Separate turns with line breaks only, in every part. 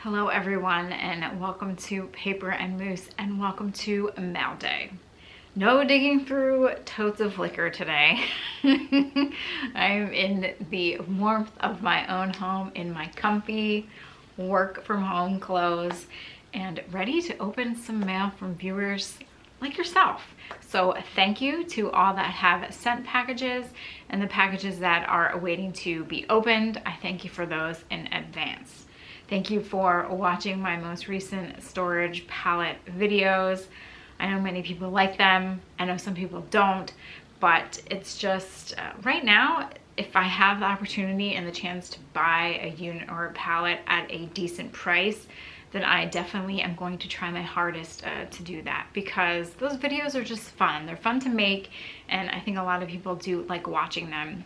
Hello everyone, and welcome to Paper and Moose, and welcome to Mail Day. No digging through totes of liquor today. I'm in the warmth of my own home in my comfy work from home clothes and ready to open some mail from viewers like yourself. So thank you to all that have sent packages and the packages that are awaiting to be opened. I thank you for those in advance. Thank you for watching my most recent storage palette videos. I know many people like them. I know some people don't, but it's just right now, if I have the opportunity and the chance to buy a unit or a palette at a decent price, then I definitely am going to try my hardest to do that, because those videos are just fun. They're fun to make, and I think a lot of people do like watching them.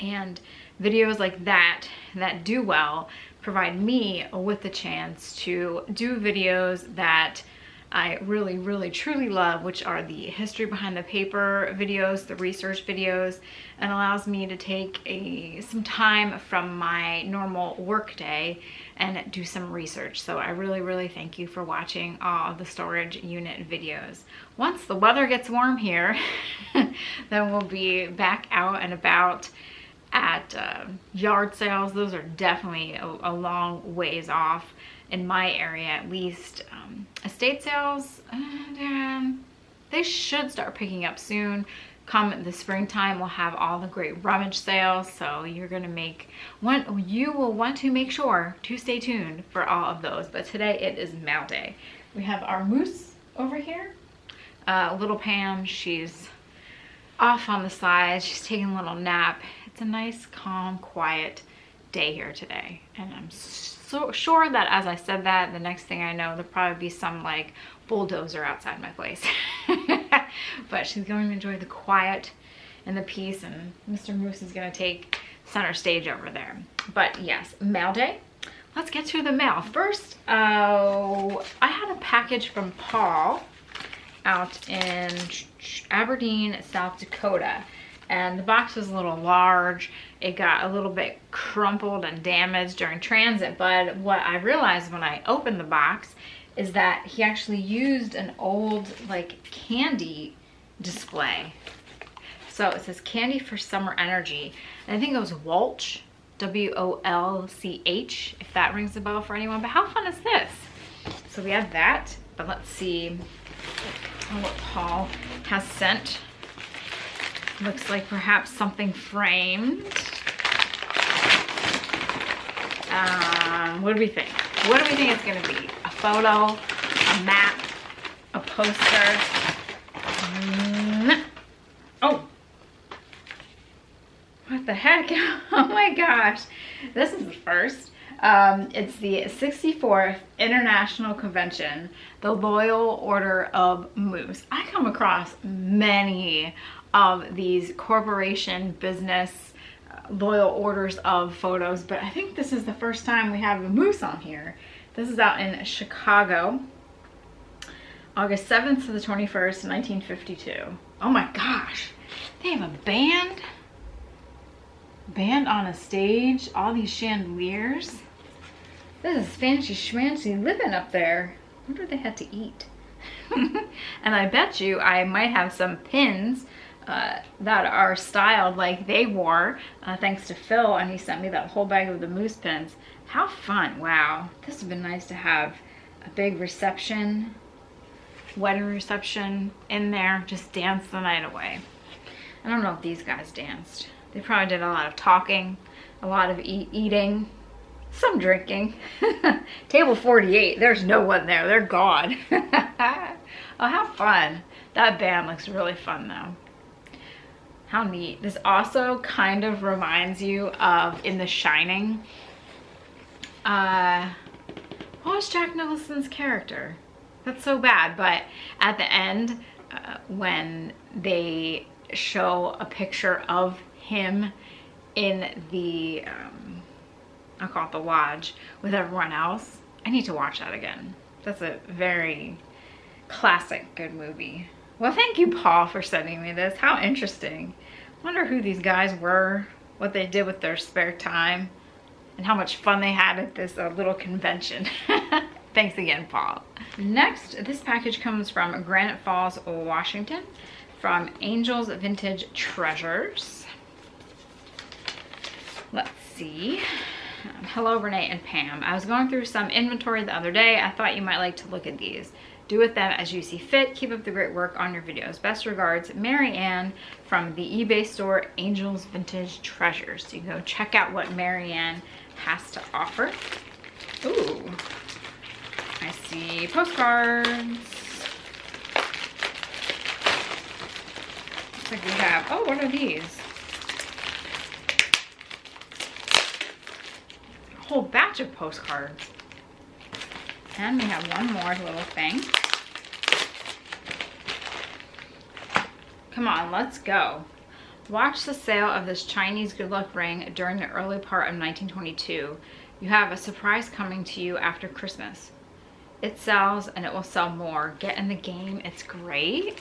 And videos like that do well provide me with the chance to do videos that I really truly love, which are the history behind the paper videos, the research videos, and allows me to take some time from my normal work day and do some research. So I really thank you for watching all of the storage unit videos. Once the weather gets warm here, then we'll be back out and about at yard sales. Those are definitely a long ways off in my area, at least. Estate sales, they should start picking up soon. Come the springtime, we'll have all the great rummage sales, so you will want to make sure to stay tuned for all of those. But today it is mail day. We have our moose over here, little Pam. She's off on the side, she's taking a little nap. It's a nice, calm, quiet day here today, and I'm so sure that as I said that, the next thing I know, there'll probably be some like bulldozer outside my place. But she's going to enjoy the quiet and the peace, and Mr. Moose is going to take center stage over there. But yes, mail day. Let's get to the mail. First, I had a package from Paul out in Aberdeen, South Dakota. And the box was a little large. It got a little bit crumpled and damaged during transit, but what I realized when I opened the box is that he actually used an old like candy display. So it says candy for summer energy, and I think it was Walch, W-O-L-C-H, if that rings a bell for anyone. But how fun is this? So we have that, but let's see what Paul has sent. Looks like perhaps something framed. What do we think? What do we think it's going to be? A photo, a map, a postcard? Oh! What the heck? Oh my gosh. This is the first. It's the 64th International Convention, the Loyal Order of Moose. I come across many of these corporation business loyal orders of photos, but I think this is the first time we have a moose on here. This is out in Chicago, August 7th to the 21st, 1952. Oh my gosh, they have a band on a stage, all these chandeliers. This is fancy schmancy living up there. I wonder if they had to eat. And I bet you I might have some pins that are styled like they wore, thanks to Phil, and he sent me that whole bag of the moose pins. How fun. Wow, this would have been nice to have a big reception, wedding reception in there, just dance the night away. I don't know if these guys danced. They probably did a lot of talking, a lot of eating, some drinking. Table 48, there's no one there, they're gone. Oh, how fun. That band looks really fun though. How neat. This also kind of reminds you of in The Shining. What was Jack Nicholson's character? That's so bad, but at the end, when they show a picture of him in the, I'll call it the lodge, with everyone else, I need to watch that again. That's a very classic good movie. Well, thank you, Paul, for sending me this. How interesting. Wonder who these guys were, what they did with their spare time. and how much fun they had at this little convention. Thanks again, Paul. Next, this package comes from Granite Falls, Washington, from Angel's Vintage Treasures. Let's see. Hello, Renee and Pam. I was going through some inventory the other day. I thought you might like to look at these. Do with them as you see fit. Keep up the great work on your videos. Best regards, Mary Ann from the eBay store Angel's Vintage Treasures. So you go check out what Mary Ann has to offer. Ooh, I see postcards. Looks like we have, oh, what are these? A whole batch of postcards. And we have one more little thing. Come on, let's go. Watch the sale of this Chinese good luck ring during the early part of 1922. You have a surprise coming to you after Christmas. It sells and it will sell more. Get in the game, it's great.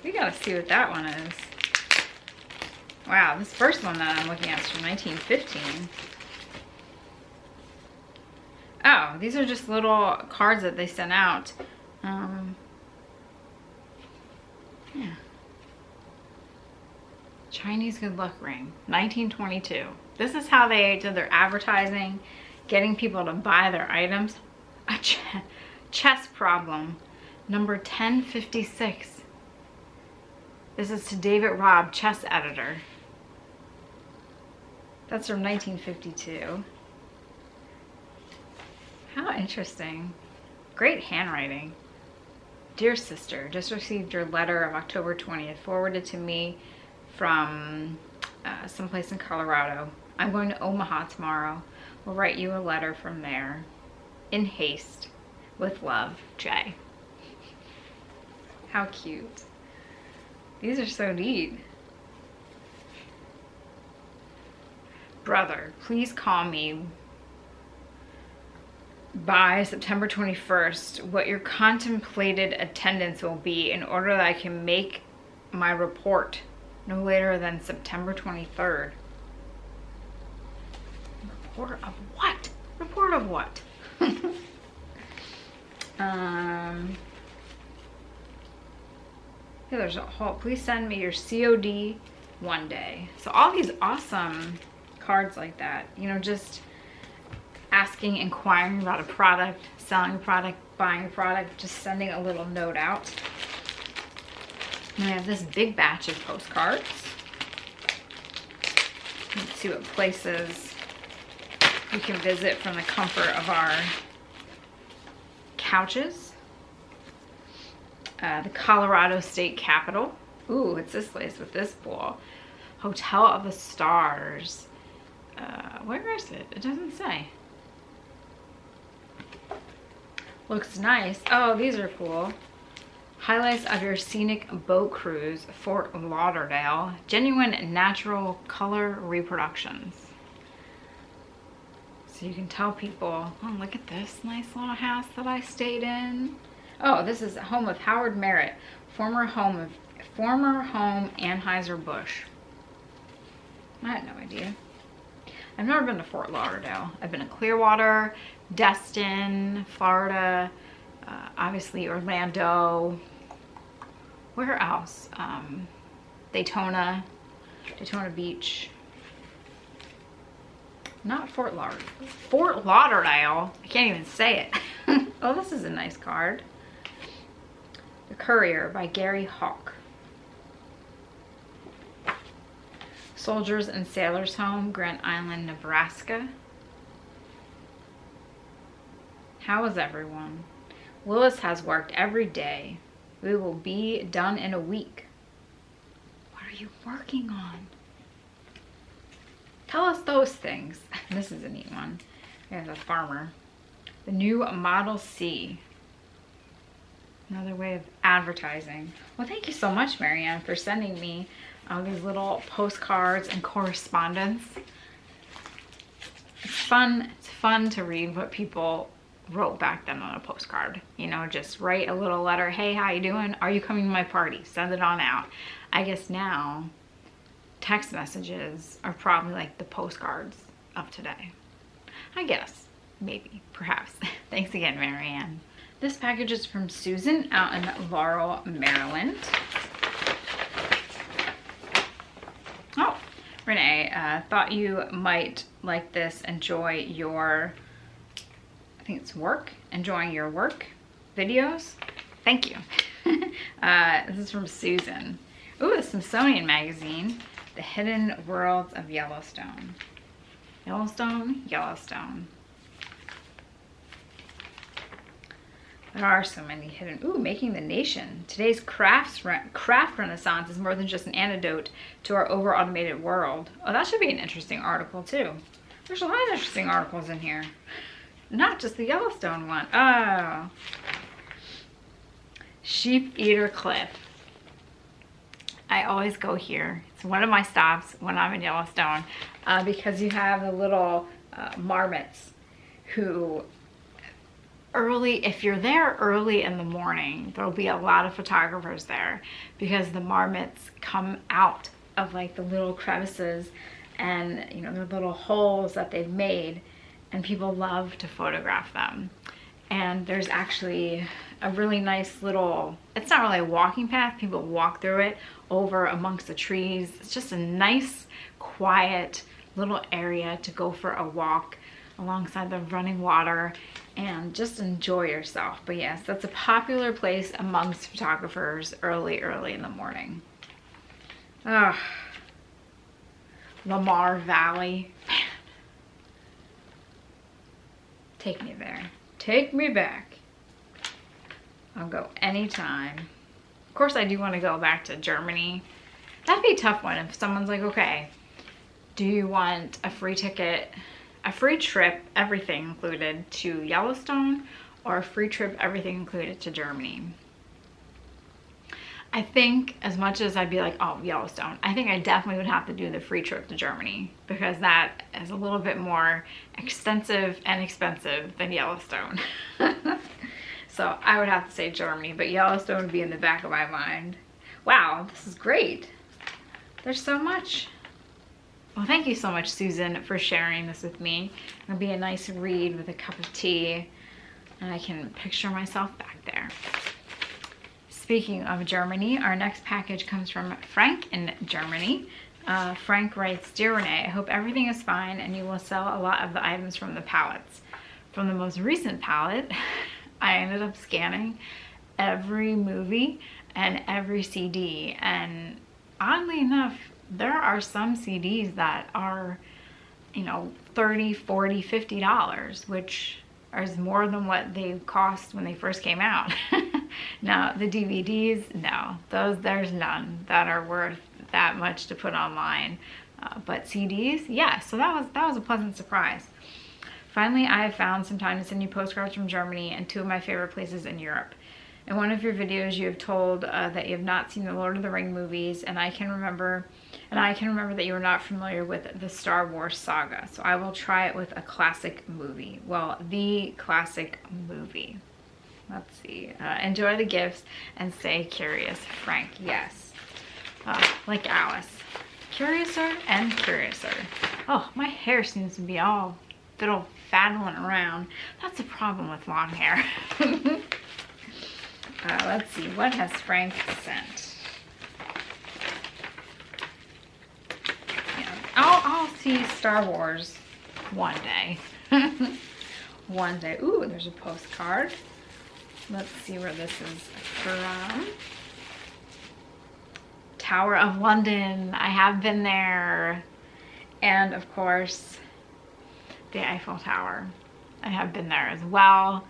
We gotta see what that one is. Wow, this first one that I'm looking at is from 1915. Oh, these are just little cards that they sent out. Yeah. Chinese good luck ring, 1922. This is how they did their advertising, getting people to buy their items. A chess problem, number 1056. This is to David Robb, chess editor. That's from 1952. How interesting. Great handwriting. Dear sister, just received your letter of October 20th, forwarded to me from someplace in Colorado. I'm going to Omaha tomorrow. We'll write you a letter from there. In haste. With love, Jay. How cute. These are so neat. Brother, please call me by September 21st what your contemplated attendance will be in order that I can make my report no later than September 23rd. Report of what? Report of what? Yeah, there's a whole, please send me your COD one day. So all these awesome cards like that, you know, just asking, inquiring about a product, selling a product, buying a product, just sending a little note out. And I have this big batch of postcards. Let's see what places we can visit from the comfort of our couches. The Colorado State Capitol. Ooh, it's this place with this pool. Hotel of the Stars. Where is it? It doesn't say. Looks nice. Oh, these are cool. Highlights of your scenic boat cruise, Fort Lauderdale. Genuine natural color reproductions. So you can tell people, oh, look at this nice little house that I stayed in. Oh, this is the home of Howard Merritt, former home Anheuser-Busch. I had no idea. I've never been to Fort Lauderdale. I've been to Clearwater, Destin, Florida, obviously Orlando. Where else? Daytona Beach. Not Fort Lauderdale. Fort Lauderdale. I can't even say it. Oh, this is a nice card. The Courier by Gary Hawk. Soldiers and Sailors Home, Grand Island, Nebraska. How is everyone? Willis has worked every day. We will be done in a week. What are you working on? Tell us those things. This is a neat one. There's a farmer. The new Model C. Another way of advertising. Well, thank you so much, Marianne, for sending me all these little postcards and correspondence. It's fun to read what people wrote back then on a postcard. You know, just write a little letter. Hey, how you doing? Are you coming to my party? Send it on out. I guess now text messages are probably like the postcards of today. I guess, maybe, perhaps. Thanks again, Marianne. This package is from Susan out in Laurel, Maryland. Oh, Renee, thought you might like this. Enjoy your, I think it's work, enjoying your work videos. Thank you. This is from Susan. Ooh, the Smithsonian Magazine, The Hidden Worlds of Yellowstone. Yellowstone, Yellowstone. There are so many hidden. Ooh, Making the Nation. Today's craft renaissance is more than just an antidote to our over-automated world. Oh, that should be an interesting article too. There's a lot of interesting articles in here. Not just the Yellowstone one. Oh. Sheep Eater Cliff. I always go here. It's one of my stops when I'm in Yellowstone because you have the little marmots who if you're there early in the morning, there'll be a lot of photographers there because the marmots come out of like the little crevices and, you know, the little holes that they've made, and people love to photograph them. And there's actually a really nice little, it's not really a walking path, people walk through it over amongst the trees. It's just a nice, quiet little area to go for a walk alongside the running water and just enjoy yourself. But yes, that's a popular place amongst photographers early in the morning. Lamar Valley. Man. Take me there. Take me back. I'll go anytime. Of course, I do want to go back to Germany. That'd be a tough one if someone's like, okay, do you want a free ticket, a free trip, everything included, to Yellowstone, or a free trip, everything included, to Germany? I think as much as I'd be like, oh, Yellowstone, I think I definitely would have to do the free trip to Germany because that is a little bit more extensive and expensive than Yellowstone. So I would have to say Germany, but Yellowstone would be in the back of my mind. Wow, this is great. There's so much. Well, thank you so much, Susan, for sharing this with me. It'll be a nice read with a cup of tea, and I can picture myself back there. Speaking of Germany, our next package comes from Frank in Germany. Frank writes, Dear Renee, I hope everything is fine and you will sell a lot of the items from the pallets. From the most recent pallet, I ended up scanning every movie and every CD, and oddly enough, there are some CDs that are, you know, $30, $40, $50, which is more than what they cost when they first came out. Now, the DVDs, no, there's none that are worth that much to put online. But CDs, yeah, so that was a pleasant surprise. Finally, I have found some time to send you postcards from Germany and two of my favorite places in Europe. In one of your videos, you have told that you have not seen the Lord of the Rings movies, and I can remember that you are not familiar with the Star Wars saga. So I will try it with a classic movie. Well, the classic movie. Let's see. Enjoy the gifts and stay curious, Frank. Yes. Like Alice. Curiouser and curiouser. Oh, my hair seems to be all fiddle faddling around. That's a problem with long hair. Let's see, what has Frank sent? Yeah, I'll see Star Wars one day. One day. Ooh, there's a postcard. Let's see where this is from. Tower of London. I have been there. And of course, the Eiffel Tower. I have been there as well.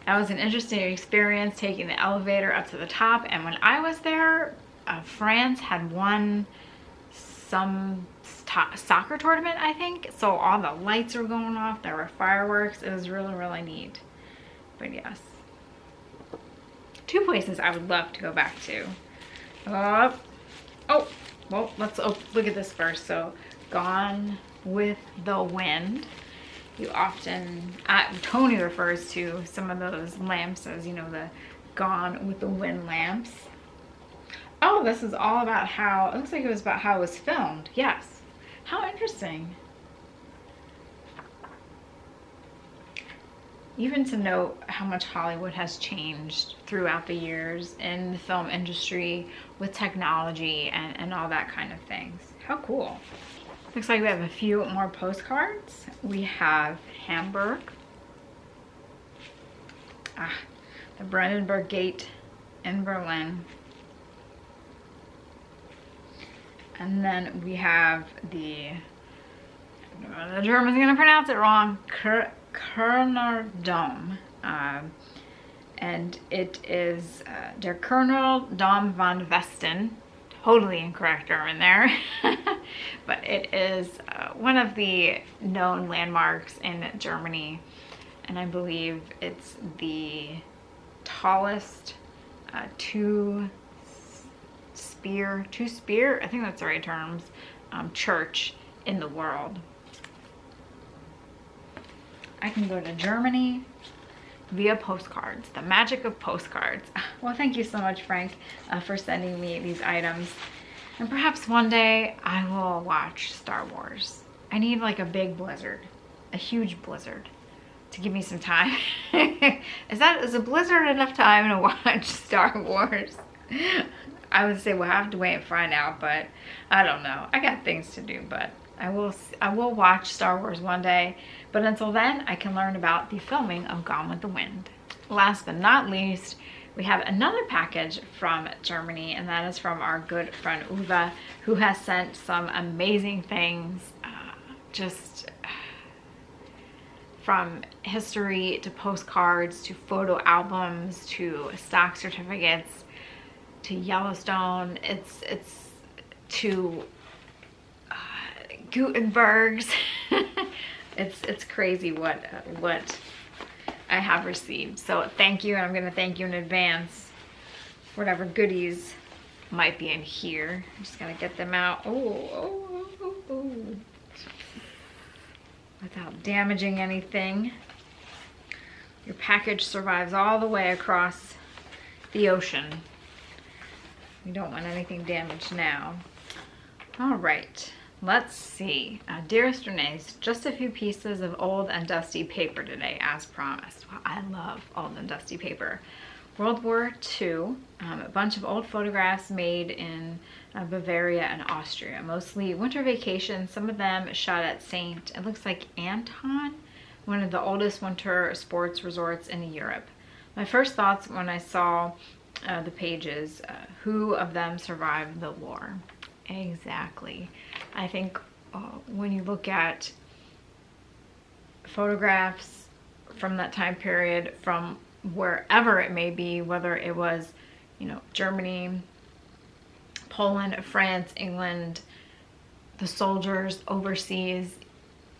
That was an interesting experience, taking the elevator up to the top. And when I was there, France had won some soccer tournament, I think. So all the lights were going off. There were fireworks. It was really, really neat. But yes. Two places I would love to go back to. Oh, well, let's look at this first. So, Gone with the Wind. You often, Tony refers to some of those lamps as, you know, the Gone with the Wind lamps. Oh, this is all about how, it looks like it was about how it was filmed. Yes. How interesting. even to note how much Hollywood has changed throughout the years in the film industry with technology and all that kind of things. How cool. Looks like we have a few more postcards. We have Hamburg. The Brandenburg Gate in Berlin. And then we have the German's gonna pronounce it wrong, Kerner Dome. And it is Der Kerner Dom von Westen. Totally incorrect German there. But it is one of the known landmarks in Germany. And I believe it's the tallest two spear, I think that's the right terms, church in the world. I can go to Germany via postcards, the magic of postcards. Well, thank you so much, Frank, for sending me these items. And perhaps one day I will watch Star Wars. I need like a big blizzard, a huge blizzard, to give me some time. Is a blizzard enough time to watch Star Wars? I would say we'll have to wait and find out, but I don't know. I got things to do, but I will watch Star Wars one day. But until then, I can learn about the filming of Gone with the Wind. Last but not least, we have another package from Germany, and that is from our good friend Uwe, who has sent some amazing things, just from history to postcards to photo albums to stock certificates to Yellowstone. It's to Gutenberg's. It's crazy what I have received. So thank you, and I'm gonna thank you in advance. Whatever goodies might be in here, I'm just gonna get them out. Oh. Without damaging anything. Your package survives all the way across the ocean. We don't want anything damaged now. All right. Let's see. Dearest Renee, just a few pieces of old and dusty paper today, as promised. Well, I love old and dusty paper. World War II, a bunch of old photographs made in Bavaria and Austria, mostly winter vacations, some of them shot at it looks like Anton, one of the oldest winter sports resorts in Europe. My first thoughts when I saw the pages, who of them survived the war? Exactly. I think when you look at photographs from that time period, from wherever it may be, whether it was, Germany, Poland, France, England, the soldiers overseas,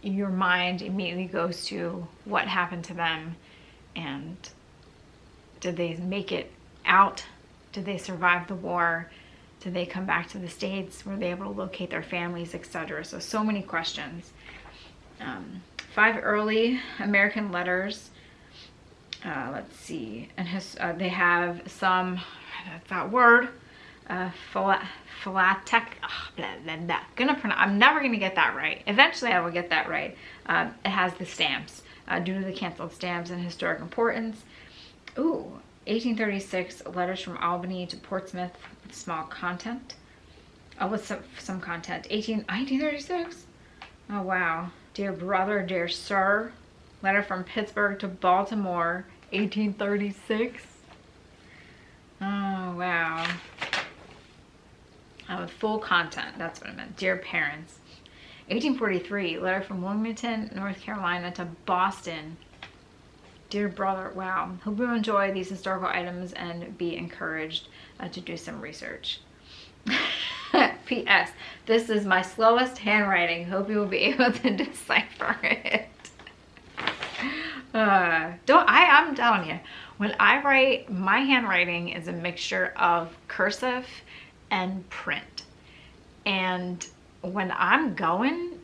your mind immediately goes to what happened to them, and did they make it out? Did they survive the war? Did they come back to the States? Were they able to locate their families, etc.? So many questions. 5 early American letters. Let's see. And they have some, that word, philatech. I'm never going to get that right. Eventually I will get that right. It has the stamps. Due to the canceled stamps and historic importance. Ooh. 1836, letters from Albany to Portsmouth with small content. Oh, with some content. 1936? Oh, wow. Dear brother, dear sir. Letter from Pittsburgh to Baltimore, 1836. Oh, wow. With full content, that's what I meant. Dear parents. 1843, letter from Wilmington, North Carolina to Boston. Dear brother, wow. Hope you enjoy these historical items and be encouraged to do some research. P.S. This is my slowest handwriting. Hope you will be able to decipher it. I'm telling you, when I write, my handwriting is a mixture of cursive and print. And when I'm going,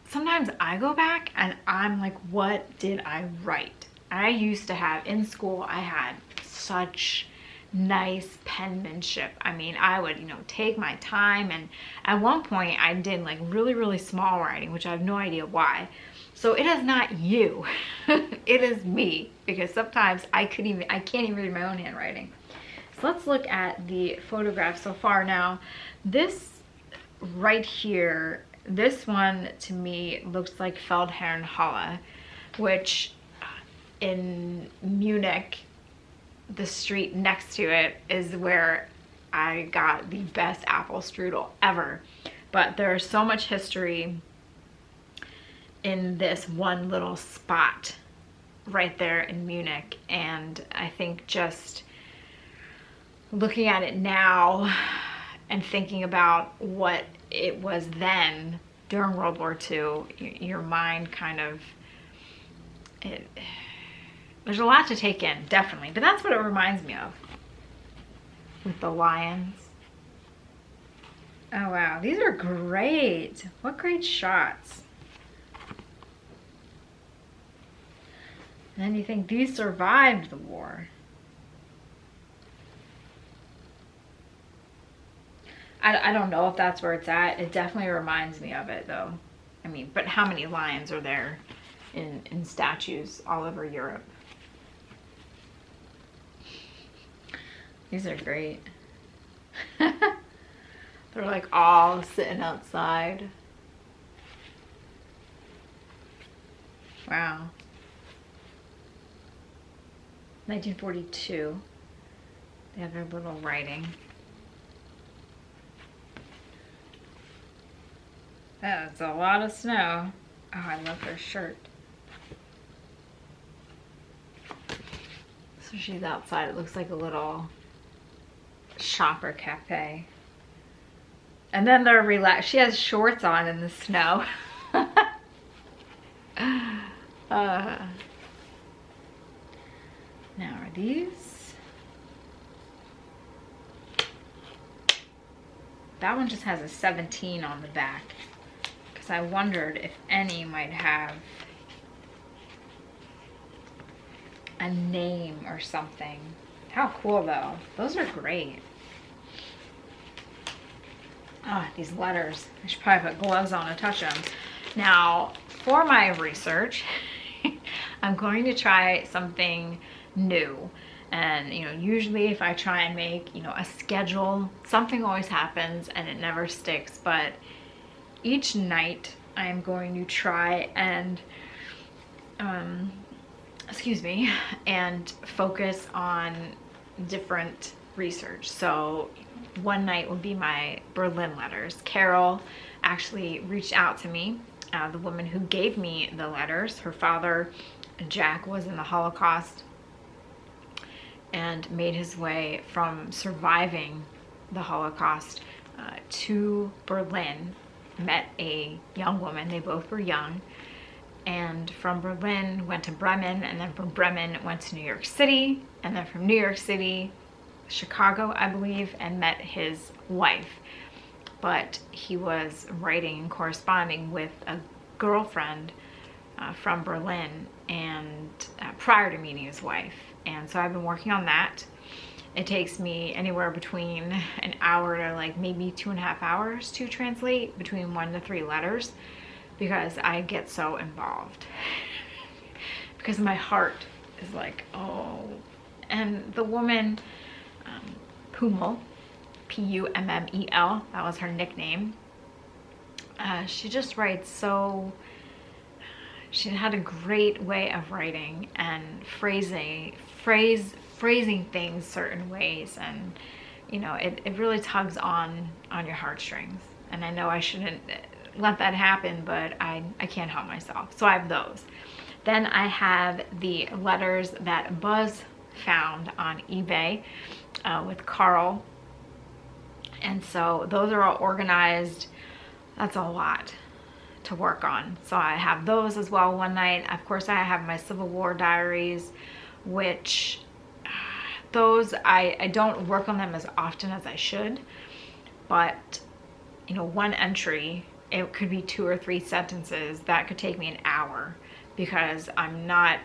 sometimes I go back and I'm like, what did I write? I used to have, in school, I had such nice penmanship. I mean, I would, take my time, and at one point I did like really, really small writing, which I have no idea why. So it is not you, it is me, because sometimes I can't even read my own handwriting. So let's look at the photograph so far. Now, this right here, this one to me looks like Feldherrnhalle, which in Munich, the street next to it is where I got the best apple strudel ever. But there's so much history in this one little spot right there in Munich, and I think just looking at it now and thinking about what it was then during World War II, your mind kind of, there's a lot to take in, definitely. But that's what it reminds me of, with the lions. Oh wow, these are great. What great shots. And then you think these survived the war. I don't know if that's where it's at. It definitely reminds me of it though. I mean, but how many lions are there in statues all over Europe? These are great. They're like all sitting outside. Wow. 1942. They have their little writing. That's a lot of snow. Oh, I love her shirt. So she's outside. It looks like a little shop or cafe. And then they're relaxed. She has shorts on in the snow. Now are these? That one just has a 17 on the back, because I wondered if any might have a name or something. How cool though. Those are great. Ah, oh, these letters. I should probably put gloves on to touch them. Now, for my research, I'm going to try something new. And, you know, usually if I try and make, you know, a schedule, something always happens and it never sticks. But each night I'm going to try and, and focus on different research. So one night would be my Berlin letters. Carol actually reached out to me, the woman who gave me the letters. Her father, Jack, was in the Holocaust and made his way from surviving the Holocaust to Berlin, met a young woman. They both were young. And from Berlin went to Bremen, and then from Bremen went to New York City, and then from New York City, Chicago, I believe, and met his wife. But he was writing and corresponding with a girlfriend from Berlin and prior to meeting his wife. And so I've been working on that. It takes me anywhere between an hour to like maybe 2.5 hours to translate between 1 to 3 letters, because I get so involved. Because my heart is like, oh. And the woman, Pummel, Pummel, that was her nickname. She just writes so, she had a great way of writing and phrasing things certain ways, and you know, it really tugs on your heartstrings. And I know I shouldn't let that happen, but I can't help myself. So I have those. Then I have the letters that Buzz found on eBay with Carl. And so those are all organized. That's a lot to work on. So I have those as well one night. Of course, I have my Civil War diaries, which those I don't work on them as often as I should. But, you know, one entry, it could be 2 or 3 sentences. That could take me an hour, because I'm not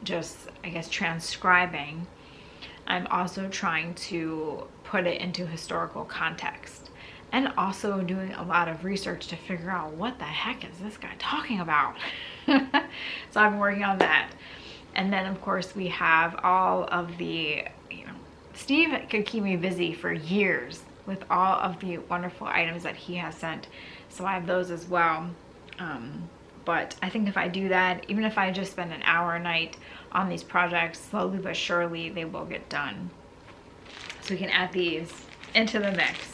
just, I guess, transcribing. I'm also trying to put it into historical context, and also doing a lot of research to figure out what the heck is this guy talking about. So I've been working on that. And then of course we have all of the, Steve could keep me busy for years with all of the wonderful items that he has sent. So I have those as well. But I think if I do that, even if I just spend an hour a night on these projects, slowly but surely they will get done. So we can add these into the mix.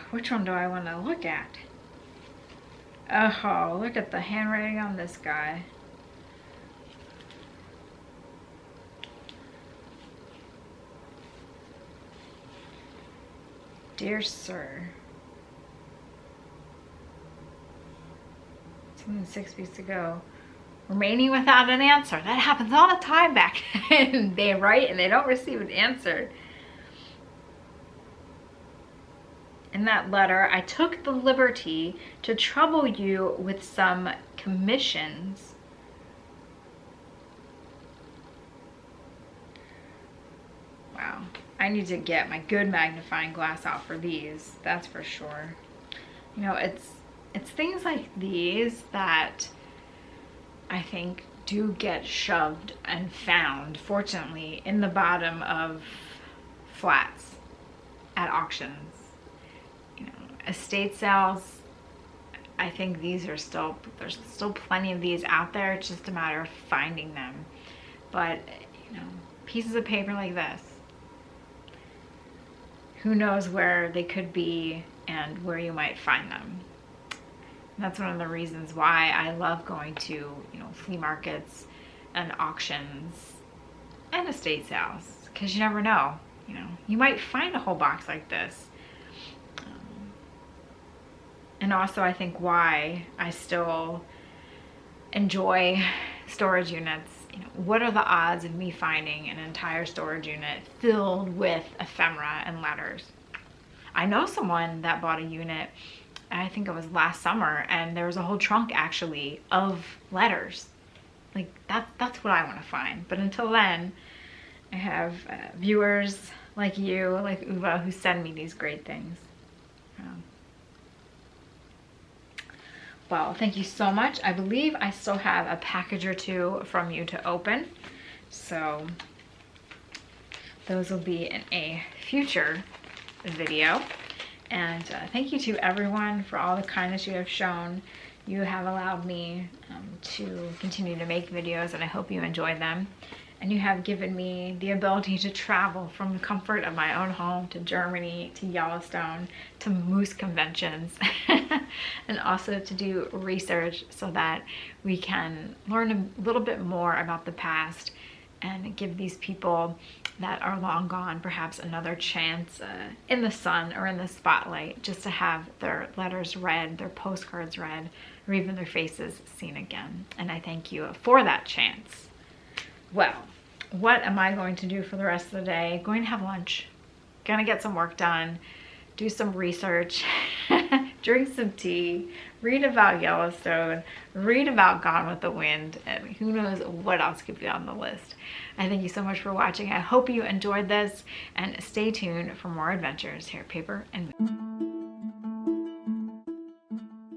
Which one do I want to look at? Oh, look at the handwriting on this guy. Dear sir, 6 weeks ago, remaining without an answer. That happens all the time back then. They write and they don't receive an answer. In that letter, I took the liberty to trouble you with some commissions. Wow. I need to get my good magnifying glass out for these, that's for sure. It's things like these that I think do get shoved and found, fortunately, in the bottom of flats at auctions. Estate sales, I think these are there's still plenty of these out there. It's just a matter of finding them. But, pieces of paper like this, who knows where they could be and where you might find them. And that's one of the reasons why I love going to, flea markets and auctions and estate sales, because you never know, you might find a whole box like this. And also I think why I still enjoy storage units. What are the odds of me finding an entire storage unit filled with ephemera and letters? I know someone that bought a unit, I think it was last summer, and there was a whole trunk actually of letters. Like that's what I want to find. But until then, I have viewers like you, like Uva, who send me these great things. Well, thank you so much. I believe I still have a package or two from you to open. So those will be in a future video. And thank you to everyone for all the kindness you have shown. You have allowed me to continue to make videos, and I hope you enjoyed them. And you have given me the ability to travel from the comfort of my own home to Germany, to Yellowstone, to moose conventions, and also to do research so that we can learn a little bit more about the past and give these people that are long gone perhaps another chance in the sun or in the spotlight, just to have their letters read, their postcards read, or even their faces seen again. And I thank you for that chance. Well, what am I going to do for the rest of the day? Going to have lunch, gonna get some work done, do some research, drink some tea, read about Yellowstone, read about Gone with the Wind, and who knows what else could be on the list. I thank you so much for watching. I hope you enjoyed this, and stay tuned for more adventures here at Paper and Moose.